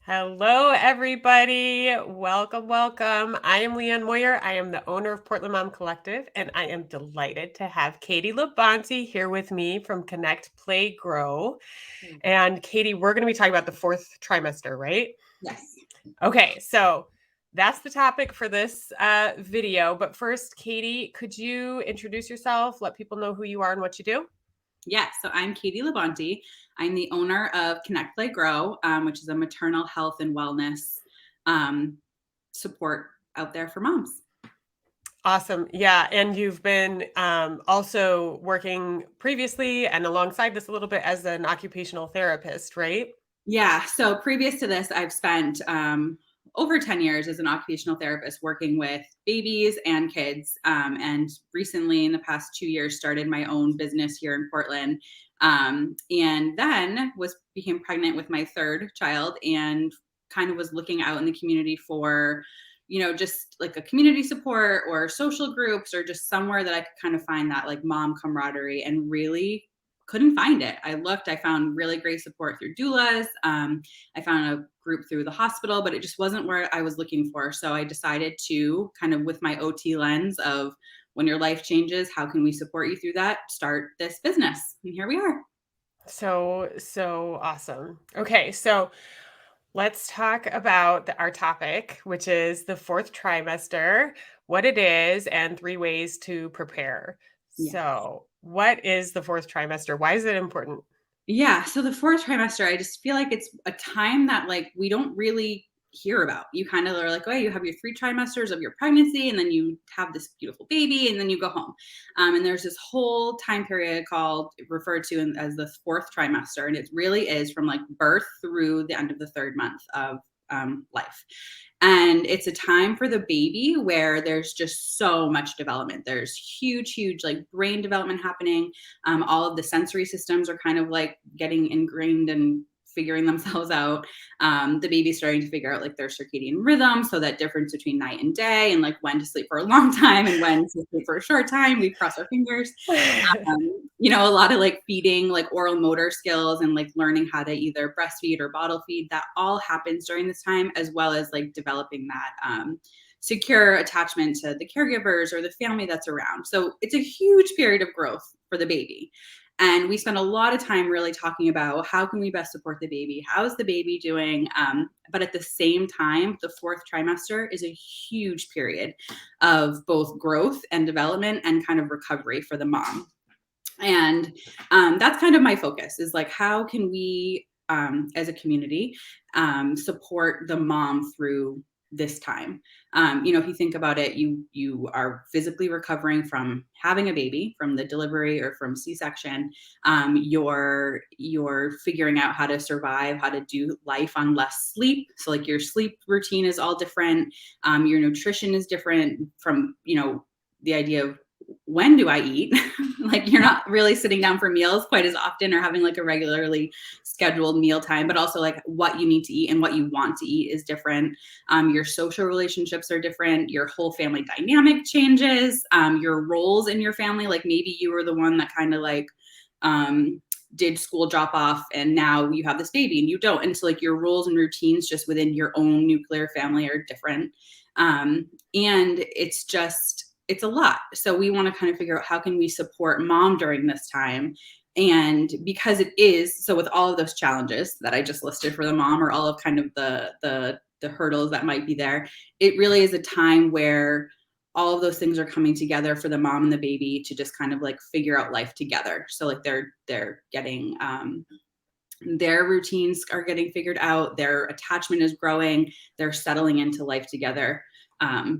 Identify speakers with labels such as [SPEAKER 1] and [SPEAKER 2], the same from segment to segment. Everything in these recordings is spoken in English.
[SPEAKER 1] Hello, everybody. Welcome, welcome. I am Leanne Moyer. I am the owner of Portland Mom Collective, and I am delighted to have Katie Labonte here with me from Connect, Play, Grow.
[SPEAKER 2] Mm.
[SPEAKER 1] And Katie, we're going to be talking about the fourth trimester, right?
[SPEAKER 2] Yes.
[SPEAKER 1] Okay, so that's the topic for this video. But first, Katie, could you introduce yourself, let people know who you are and what you do?
[SPEAKER 2] Yeah. So I'm Katie Labonte. I'm the owner of Connect Play Grow, which is a maternal health and wellness um, support out there for moms.
[SPEAKER 1] Awesome. Yeah. And you've been also working previously and alongside this a little bit as an occupational therapist, right?
[SPEAKER 2] Yeah. So previous to this, I've spent over 10 years as an occupational therapist working with babies and kids. And recently, in the past 2 years, started my own business here in Portland. And then became pregnant with my third child and kind of was looking out in the community for just like a community support or social groups or just somewhere that I could kind of find that like mom camaraderie, and really couldn't find it. I found really great support through doulas. I found a group through the hospital, but it just wasn't where I was looking for. So I decided to kind of, with my OT lens of when your life changes, how can we support you through that? Start this business. And here we are.
[SPEAKER 1] So awesome. Okay. So let's talk about our topic, which is the fourth trimester, what it is, and 3 ways to prepare.
[SPEAKER 2] Yeah.
[SPEAKER 1] So, what is the fourth trimester? Why is it important?
[SPEAKER 2] Yeah. So the fourth trimester, I just feel like it's a time that like we don't really hear about. You kind of are like, oh, you have your 3 trimesters of your pregnancy, and then you have this beautiful baby, and then you go home. And there's this whole time period referred to as the fourth trimester. And it really is from like birth through the end of the third month of life. And it's a time for the baby where there's just so much development. There's huge, like brain development happening. All of the sensory systems are kind of like getting ingrained and figuring themselves out. The baby's starting to figure out like their circadian rhythm, so that difference between night and day, and like when to sleep for a long time and when to sleep for a short time. We cross our fingers. A lot of like feeding, like oral motor skills, and like learning how to either breastfeed or bottle feed. That all happens during this time, as well as like developing that secure attachment to the caregivers or the family that's around. So it's a huge period of growth for the baby. And we spend a lot of time really talking about how can we best support the baby? How's the baby doing? But at the same time, the fourth trimester is a huge period of both growth and development and kind of recovery for the mom. And that's kind of my focus, is like, how can we, as a community, support the mom through this time? If you think about it, you are physically recovering from having a baby, from the delivery or from C-section. You're figuring out how to survive, how to do life on less sleep. So like your sleep routine is all different. Your nutrition is different from the idea of when do I eat? Like you're not really sitting down for meals quite as often or having like a regularly scheduled meal time, but also like what you need to eat and what you want to eat is different. Your social relationships are different. Your whole family dynamic changes. Your roles in your family, like maybe you were the one that kind of like did school drop off, and now you have this baby and you don't. And so like your roles and routines just within your own nuclear family are different. And it's a lot. So we want to kind of figure out how can we support mom during this time. And because it is, so with all of those challenges that I just listed for the mom, or all of kind of the hurdles that might be there, it really is a time where all of those things are coming together for the mom and the baby to just kind of like figure out life together. So like they're getting their routines are getting figured out, their attachment is growing, they're settling into life together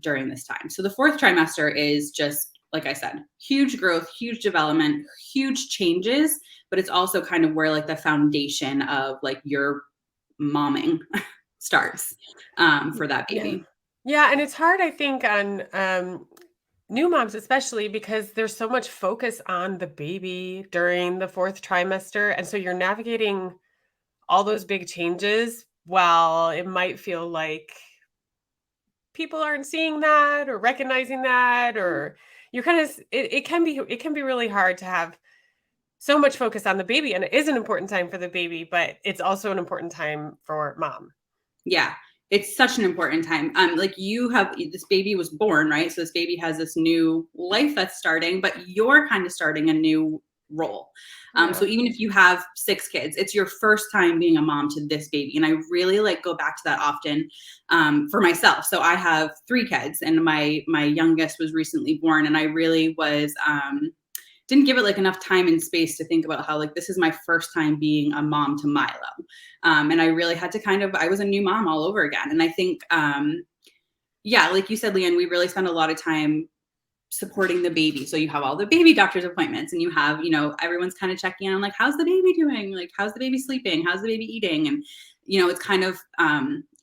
[SPEAKER 2] during this time. So the fourth trimester is just, like I said, huge growth, huge development, huge changes, but it's also kind of where like the foundation of like your momming starts for that
[SPEAKER 1] Yeah.
[SPEAKER 2] baby.
[SPEAKER 1] Yeah, and it's hard, I think, on new moms, especially because there's so much focus on the baby during the fourth trimester. And so you're navigating all those big changes while it might feel like people aren't seeing that or recognizing that, or you kind of it can be really hard to have so much focus on the baby, and it is an important time for the baby, but it's also an important time for mom.
[SPEAKER 2] Yeah, it's such an important time. Like you have this baby was born, right? So this baby has this new life that's starting, but you're kind of starting a new role. So
[SPEAKER 1] Yeah.
[SPEAKER 2] even if you have 6 kids, it's your first time being a mom to this baby. And I really like go back to that often for myself. So I have 3 kids, and my youngest was recently born, and I really was didn't give it like enough time and space to think about how like this is my first time being a mom to Milo. And I really had to I was a new mom all over again. And I think, yeah, like you said, Leanne, we really spend a lot of time supporting the baby. So you have all the baby doctor's appointments, and you have, everyone's kind of checking in on like, how's the baby doing? Like, how's the baby sleeping? How's the baby eating? And, it's kind of,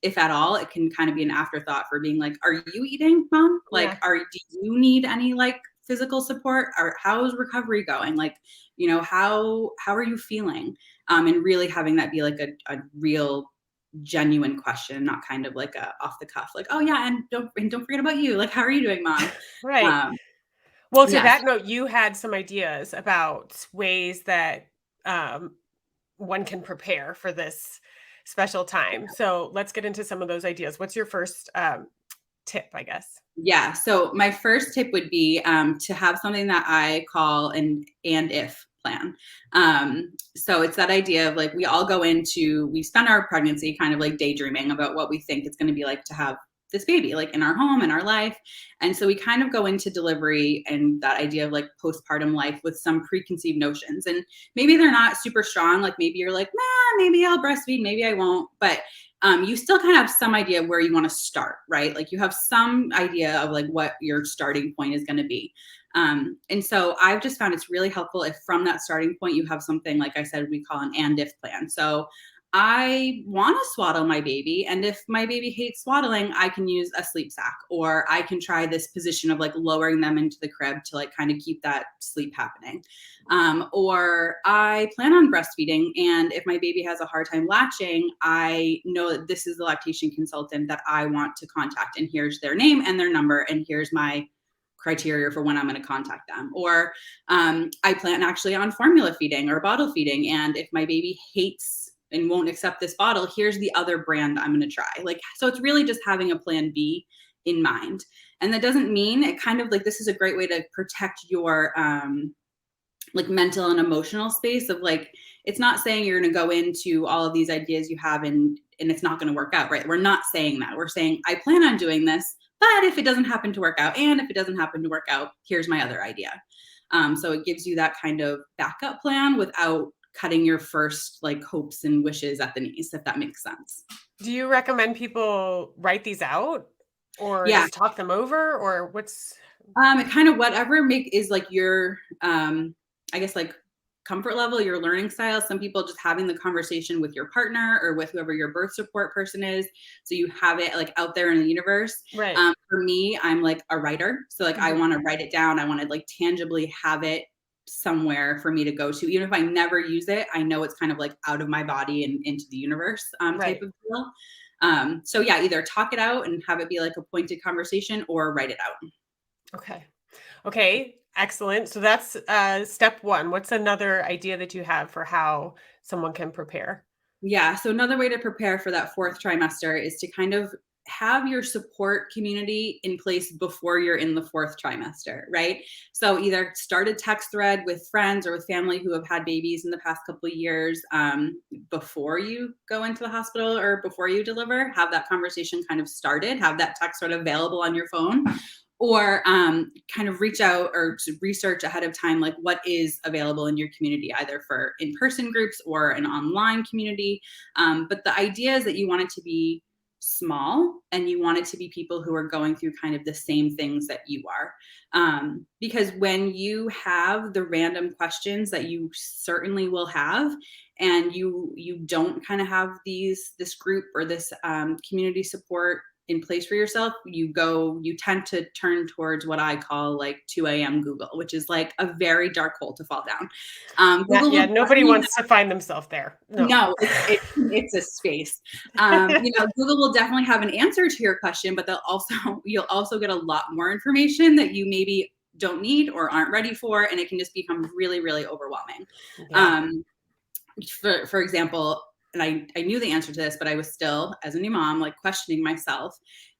[SPEAKER 2] if at all, it can kind of be an afterthought for being like, are you eating, mom? Like,
[SPEAKER 1] Yeah.
[SPEAKER 2] do you need any like physical support, or how's recovery going? Like, how are you feeling? And really having that be like a real genuine question, not kind of like a off the cuff, like, oh yeah, and don't forget about you. Like, how are you doing, mom?
[SPEAKER 1] Right.
[SPEAKER 2] Um,
[SPEAKER 1] Well, to
[SPEAKER 2] yes.
[SPEAKER 1] that note, you had some ideas about ways that um, one can prepare for this special time. So let's get into some of those ideas. What's your first tip, I guess?
[SPEAKER 2] Yeah. So my first tip would be to have something that I call an and if plan. So it's that idea of like we spend our pregnancy kind of like daydreaming about what we think it's going to be like to have this baby, like in our home, in our life. And so we kind of go into delivery and that idea of like postpartum life with some preconceived notions. And maybe they're not super strong. Like maybe you're like, nah, maybe I'll breastfeed, maybe I won't. But you still kind of have some idea of where you want to start, right? Like you have some idea of like what your starting point is going to be. And so I've just found it's really helpful if from that starting point you have something, like I said, we call an and if plan. So I want to swaddle my baby, and if my baby hates swaddling, I can use a sleep sack, or I can try this position of like lowering them into the crib to like kind of keep that sleep happening. Or I plan on breastfeeding, and if my baby has a hard time latching, I know that this is the lactation consultant that I want to contact, and here's their name and their number, and here's my criteria for when I'm going to contact them. Or I plan actually on formula feeding or bottle feeding, and if my baby hates and won't accept this bottle, here's the other brand I'm going to try. Like, so it's really just having a plan B in mind. And that doesn't mean it kind of like, this is a great way to protect your like mental and emotional space of like, it's not saying you're going to go into all of these ideas you have and it's not going to work out, right? We're not saying that. We're saying, I plan on doing this, but if it doesn't happen to work out, and if it doesn't happen to work out, here's my other idea. So it gives you that kind of backup plan without cutting your first like hopes and wishes at the knees, if that makes sense.
[SPEAKER 1] Do you recommend people write these out or
[SPEAKER 2] Yeah.
[SPEAKER 1] just talk them over or what's
[SPEAKER 2] It kind of whatever is like your I guess like comfort level, your learning style. Some people just having the conversation with your partner or with whoever your birth support person is. So you have it like out there in the universe.
[SPEAKER 1] right?
[SPEAKER 2] For me, I'm like a writer. So like I
[SPEAKER 1] Mhm.
[SPEAKER 2] want to write it down. I want to like tangibly have it somewhere for me to go to. Even if I never use it, I know it's kind of like out of my body and into the universe type
[SPEAKER 1] Right.
[SPEAKER 2] of deal. So yeah, either talk it out and have it be like a pointed conversation or write it out.
[SPEAKER 1] Okay. Okay. Excellent. So that's step one. What's another idea that you have for how someone can prepare?
[SPEAKER 2] Yeah. So another way to prepare for that 4th trimester is to kind of have your support community in place before you're in the 4th trimester, right? So either start a text thread with friends or with family who have had babies in the past couple of years before you go into the hospital or before you deliver. Have that conversation kind of started, have that text sort of available on your phone. Or kind of reach out or to research ahead of time, like what is available in your community, either for in-person groups or an online community. But the idea is that you want it to be small and you want it to be people who are going through kind of the same things that you are. Because when you have the random questions that you certainly will have, and you don't kind of have this group or this community support in place for yourself, you tend to turn towards what I call like 2 a.m. Google, which is like a very dark hole to fall down.
[SPEAKER 1] Yeah,
[SPEAKER 2] Google
[SPEAKER 1] yeah,
[SPEAKER 2] will
[SPEAKER 1] nobody
[SPEAKER 2] definitely
[SPEAKER 1] wants to find themselves there. No.
[SPEAKER 2] no, it's a space. Google will definitely have an answer to your question, but you'll also get a lot more information that you maybe don't need or aren't ready for, and it can just become really, really overwhelming.
[SPEAKER 1] Yeah.
[SPEAKER 2] For example, and I knew the answer to this, but I was still, as a new mom, like questioning myself.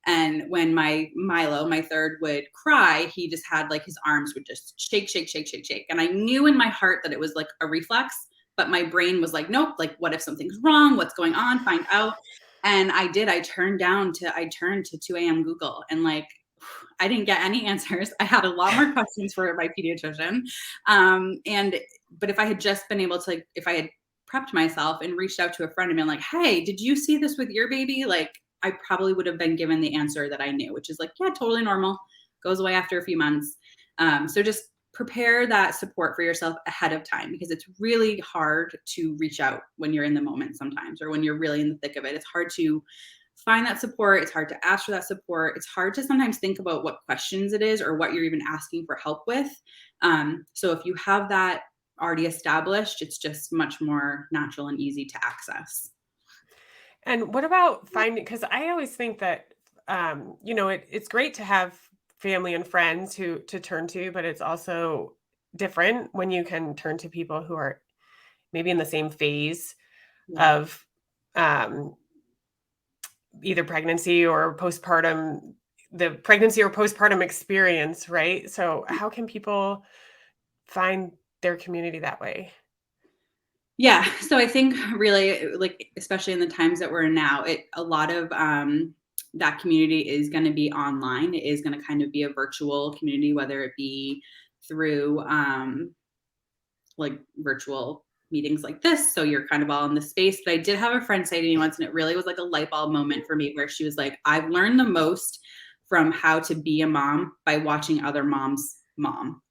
[SPEAKER 2] And when my Milo, my third, would cry, he just had like his arms would just shake, shake, shake, shake, shake. And I knew in my heart that it was like a reflex, but my brain was like, nope, like what if something's wrong? What's going on? Find out. And I did. I turned to 2 a.m. Google, and like I didn't get any answers. I had a lot more questions for my pediatrician. And but if I had just been able to, like, if I had prepped myself and reached out to a friend and been like, hey, did you see this with your baby? Like, I probably would have been given the answer that I knew, which is like, yeah, totally normal, goes away after a few months. So just prepare that support for yourself ahead of time, because it's really hard to reach out when you're in the moment sometimes, or when you're really in the thick of it. It's hard to find that support. It's hard to ask for that support. It's hard to sometimes think about what questions it is or what you're even asking for help with. So if you have that already established, it's just much more natural and easy to access.
[SPEAKER 1] And what about finding, because I always think that it's great to have family and friends who to turn to, but it's also different when you can turn to people who are maybe in the same phase
[SPEAKER 2] Yeah.
[SPEAKER 1] of um, either pregnancy or postpartum experience, right? So how can people find their community that way?
[SPEAKER 2] Yeah. So I think really, like, especially in the times that we're in now, a lot of that community is going to be online. It is going to kind of be a virtual community, whether it be through like virtual meetings like this. So you're kind of all in the space. But I did have a friend say to me once, and it really was like a light bulb moment for me, where she was like, I've learned the most from how to be a mom by watching other moms mom.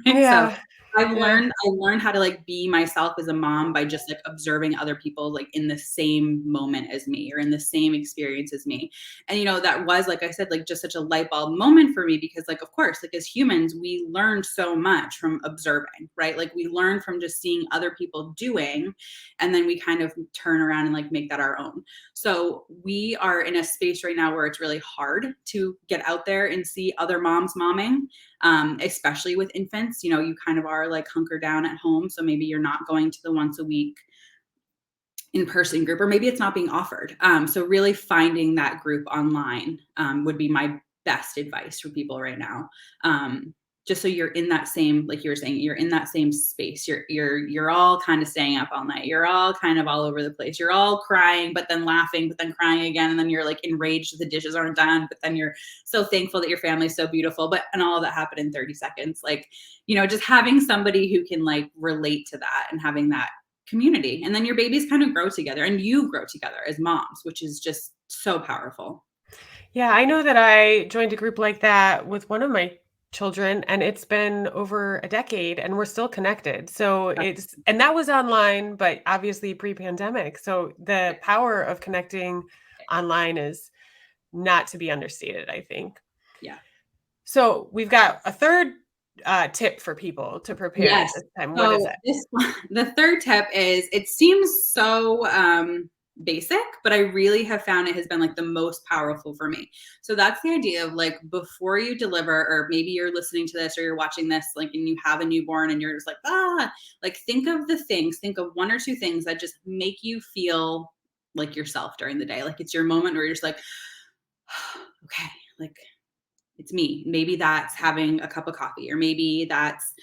[SPEAKER 2] Right? So
[SPEAKER 1] Yeah. Yeah.
[SPEAKER 2] I learned how to like be myself as a mom by just like observing other people like in the same moment as me, or in the same experience as me. And that was, like I said, like just such a light bulb moment for me, because like of course, like as humans, we learn so much from observing, right? Like we learn from just seeing other people doing, and then we kind of turn around and like make that our own. So we are in a space right now where it's really hard to get out there and see other moms momming, especially with infants. You kind of are like hunker down at home. So maybe you're not going to the once a week in-person group, or maybe it's not being offered. So really finding that group online would be my best advice for people right now. Just so you're in that same, like you were saying, you're in that same space. You're all kind of staying up all night. You're all kind of all over the place. You're all crying, but then laughing, but then crying again. And then you're like enraged that the dishes aren't done, but then you're so thankful that your family's so beautiful. And all of that happened in 30 seconds. Like, just having somebody who can like relate to that, and having that community. And then your babies kind of grow together, and you grow together as moms, which is just so powerful.
[SPEAKER 1] Yeah, I know that I joined a group like that with one of my children, and it's been over a decade and we're still connected. So and that was online, but obviously pre-pandemic. So the power of connecting online is not to be understated, I think.
[SPEAKER 2] Yeah.
[SPEAKER 1] So we've got a third tip for people to prepare at
[SPEAKER 2] Yes.
[SPEAKER 1] this time. What is
[SPEAKER 2] So
[SPEAKER 1] it?
[SPEAKER 2] the third tip is, it seems so basic, but I really have found it has been like the most powerful for me. So that's the idea of like, before you deliver, or maybe you're listening to this or you're watching this, like, and you have a newborn and you're just like, like think of one or two things that just make you feel like yourself during the day. Like it's your moment where you're just like, okay, like it's me. Maybe that's having a cup of coffee, or maybe that's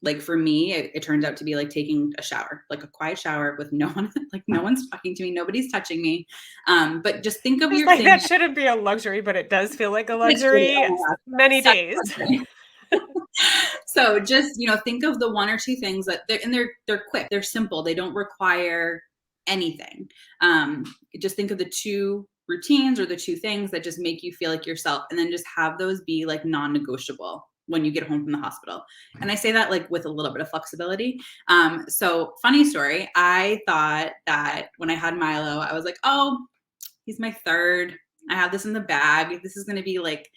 [SPEAKER 2] like for me, it turns out to be like taking a shower, like a quiet shower with no one, like no one's talking to me, nobody's touching me. But just think of
[SPEAKER 1] It's
[SPEAKER 2] your
[SPEAKER 1] like
[SPEAKER 2] thing.
[SPEAKER 1] that shouldn't be a luxury, but it does feel like a
[SPEAKER 2] It's really,
[SPEAKER 1] luxury
[SPEAKER 2] oh my
[SPEAKER 1] many
[SPEAKER 2] gosh, such
[SPEAKER 1] days.
[SPEAKER 2] a luxury. So just, think of the one or two things that they're quick, they're simple, they don't require anything. Just think of the two routines, or the two things that just make you feel like yourself, and then just have those be like non-negotiable when you get home from the hospital. And I say that like with a little bit of flexibility. So funny story, I thought that when I had Milo, I was like, oh, he's my third, I have this in the bag, this is going to be like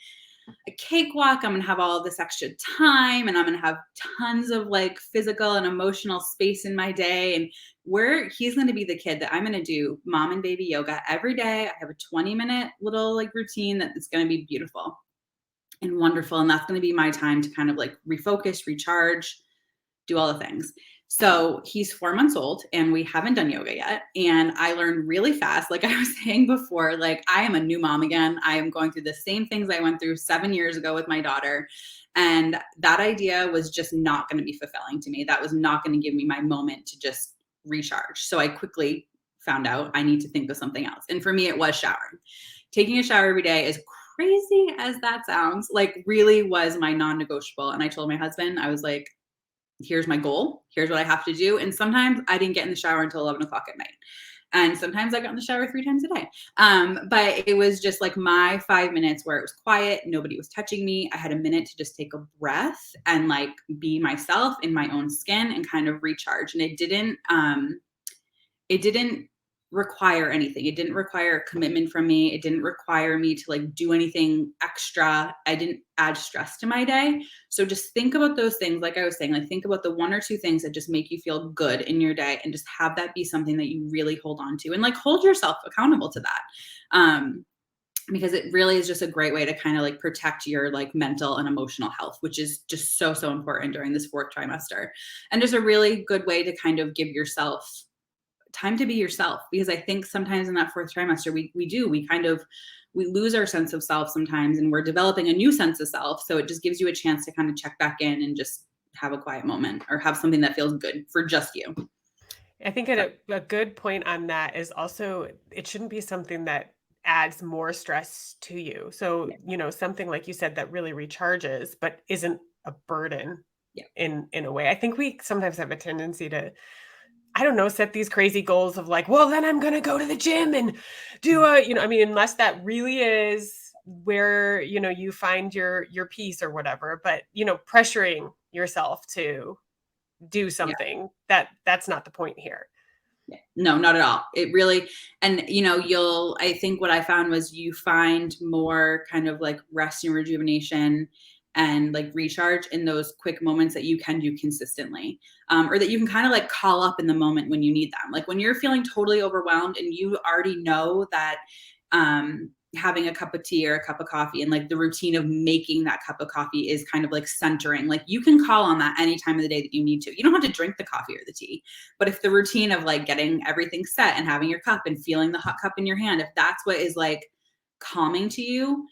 [SPEAKER 2] a cakewalk. I'm going to have all this extra time, and I'm going to have tons of like physical and emotional space in my day. And where he's going to be the kid that I'm going to do mom and baby yoga every day. I have a 20-minute little like routine that is going to be beautiful and wonderful. And that's going to be my time to kind of like refocus, recharge, do all the things. So he's 4 months old and we haven't done yoga yet. And I learned really fast. Like I was saying before, like I am a new mom again. I am going through the same things I went through 7 years ago with my daughter. And that idea was just not going to be fulfilling to me. That was not going to give me my moment to just recharge. So I quickly found out I need to think of something else. And for me, it was showering. Taking a shower every day, as crazy as that sounds, like really was my non-negotiable. And I told my husband, I was like, here's my goal. Here's what I have to do. And sometimes I didn't get in the shower until 11 o'clock at night. And sometimes I got in the shower 3 times a day. But it was just like my 5 minutes where it was quiet. Nobody was touching me. I had a minute to just take a breath and like be myself in my own skin and kind of recharge. And it didn't require anything. It didn't require a commitment from me. It didn't require me to like do anything extra. I didn't add stress to my day. So just think about those things. Like I was saying, like think about the 1 or 2 things that just make you feel good in your day and just have that be something that you really hold on to and like hold yourself accountable to that. Because it really is just a great way to kind of like protect your like mental and emotional health, which is just so, so important during this 4th trimester. And just a really good way to kind of give yourself time to be yourself, because I think sometimes in that 4th trimester, we lose our sense of self sometimes, and we're developing a new sense of self. So it just gives you a chance to kind of check back in and just have a quiet moment or have something that feels good for just you.
[SPEAKER 1] I think a good point on that is also it shouldn't be something that adds more stress to you. So,
[SPEAKER 2] Yeah.
[SPEAKER 1] something like you said that really recharges, but isn't a burden
[SPEAKER 2] Yeah.
[SPEAKER 1] in a way. I think we sometimes have a tendency to, I don't know, set these crazy goals of like, well, then I'm going to go to the gym and do unless that really is where, you find your peace or whatever, but, pressuring yourself to do
[SPEAKER 2] Yeah.
[SPEAKER 1] something that's not the point here.
[SPEAKER 2] Yeah. No, not at all. It really, and I think what I found was you find more kind of like rest and rejuvenation and like recharge in those quick moments that you can do consistently, or that you can kind of like call up in the moment when you need them. Like when you're feeling totally overwhelmed and you already know that, having a cup of tea or a cup of coffee and like the routine of making that cup of coffee is kind of like centering, like you can call on that any time of the day that you need to. You don't have to drink the coffee or the tea, but if the routine of like getting everything set and having your cup and feeling the hot cup in your hand, if that's what is like calming to you,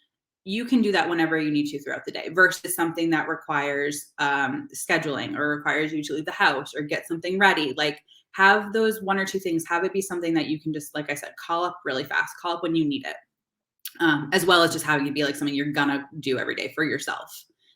[SPEAKER 2] you can do that whenever you need to throughout the day versus something that requires scheduling or requires you to leave the house or get something ready. Like have those 1 or 2 things, have it be something that you can just, like I said, call up really fast, call up when you need it. As well as just having it be like something you're gonna do every day for yourself,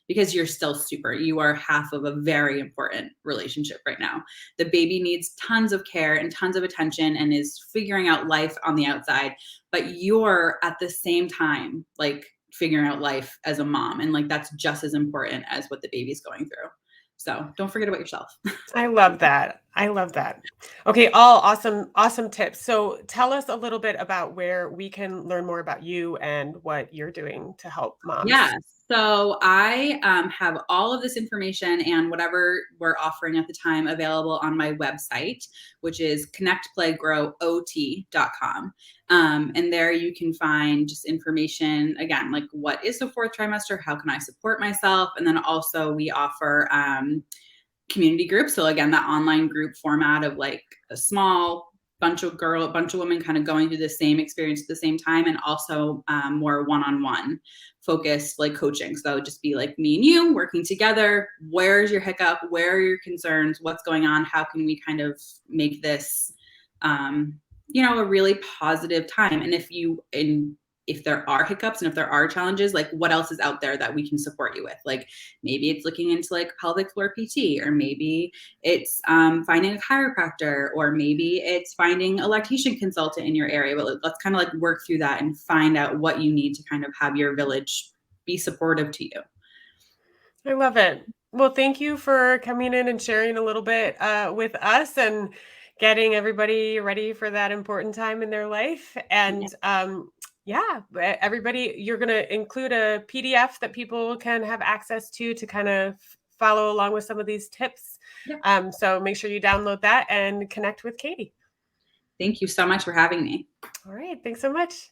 [SPEAKER 2] because you are half of a very important relationship right now. The baby needs tons of care and tons of attention and is figuring out life on the outside, but you're at the same time like figuring out life as a mom, and like that's just as important as what the baby's going through. So don't forget about yourself.
[SPEAKER 1] I love that. I love that. Okay, all awesome, awesome tips. So tell us a little bit about where we can learn more about you and what you're doing to help
[SPEAKER 2] Yeah.
[SPEAKER 1] moms.
[SPEAKER 2] So I have all of this information and whatever we're offering at the time available on my website, which is connectplaygrowot.com. And there you can find just information, again, like what is the 4th trimester? How can I support myself? And then also we offer community groups. So again, that online group format of like a small bunch of women kind of going through the same experience at the same time, and also more one-on-one focused like coaching. So that would just be like me and you working together. Where's your hiccup? Where are your concerns? What's going on? How can we kind of make this, a really positive time? And if there are hiccups and if there are challenges, like what else is out there that we can support you with? Like maybe it's looking into like pelvic floor PT, or maybe it's finding a chiropractor, or maybe it's finding a lactation consultant in your area. But let's kind of like work through that and find out what you need to kind of have your village be supportive to you.
[SPEAKER 1] I love it. Well, thank you for coming in and sharing a little bit with us and getting everybody ready for that important time in their life.
[SPEAKER 2] Yeah.
[SPEAKER 1] And yeah, everybody, you're going to include a PDF that people can have access to kind of follow along with some of these tips.
[SPEAKER 2] Yep.
[SPEAKER 1] So make sure you download that and connect with Katie.
[SPEAKER 2] Thank you so much for having me.
[SPEAKER 1] All right. Thanks so much.